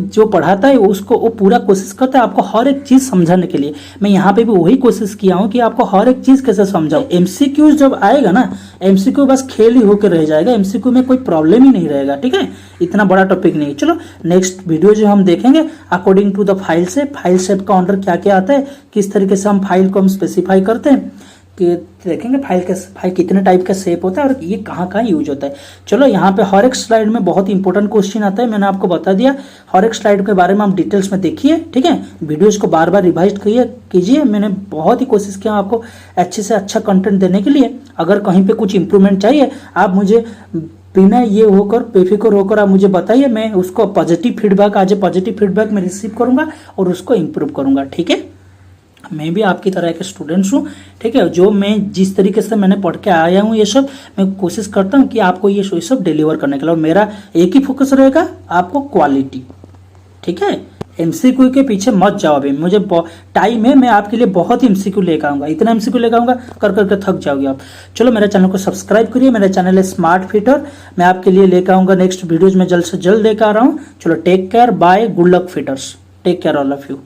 जो पढ़ाता है उसको वो पूरा कोशिश करता है आपको हर एक चीज समझाने के लिए। मैं यहाँ पे भी वही कोशिश किया हूँ कि आपको हर एक चीज कैसे समझाऊं। एमसीक्यू जब आएगा ना, एमसीक्यू बस खेल ही होकर रह जाएगा, एमसीक्यू में कोई प्रॉब्लम ही नहीं रहेगा, ठीक है। इतना बड़ा टॉपिक नहीं। चलो नेक्स्ट वीडियो जो हम देखेंगे according to the file shape, file shape का अंडर क्या क्या आता है, किस तरीके से हम फाइल को हम स्पेसिफाई करते हैं, कि देखेंगे फाइल कितने टाइप का शेप होता है और ये कहाँ कहाँ यूज होता है। चलो, यहाँ पे हर एक स्लाइड में बहुत इंपॉर्टेंट क्वेश्चन आता है, मैंने आपको बता दिया। हर एक स्लाइड के बारे में हम डिटेल्स में देखिए, ठीक है। वीडियोस को बार बार रिवाइज कीजिए। मैंने बहुत ही कोशिश किया आपको अच्छे से अच्छा कंटेंट देने के लिए। अगर कहीं पे कुछ इंप्रूवमेंट चाहिए, आप मुझे बिना ये होकर बेफिक्र होकर आप मुझे बताइए, मैं उसको पॉजिटिव फीडबैक मैं रिसीव करूंगा और उसको इम्प्रूव करूंगा, ठीक है। मैं भी आपकी तरह के स्टूडेंट्स हूँ, ठीक है। जो मैं जिस तरीके से मैंने पढ़ के आया हूँ, ये सब मैं कोशिश करता हूँ कि आपको ये सब डिलीवर करने के लिए। मेरा एक ही फोकस रहेगा, आपको क्वालिटी, ठीक है। एमसीक्यू के पीछे मत जाओ। अभी मुझे टाइम है, मैं आपके लिए बहुत ही एमसीक्यू लेकर आऊंगा, इतना एमसीक्यू लेकर आऊंगा कर करके थक जाओगे आप। चलो, मेरे चैनल को सब्सक्राइब करिए। मेरा चैनल है स्मार्ट फिटर, मैं आपके लिए लेकर आऊंगा नेक्स्ट वीडियोज में जल्द से जल्द लेकर आ रहा हूँ। चलो, take care, bye, good luck fitters, take care all of you.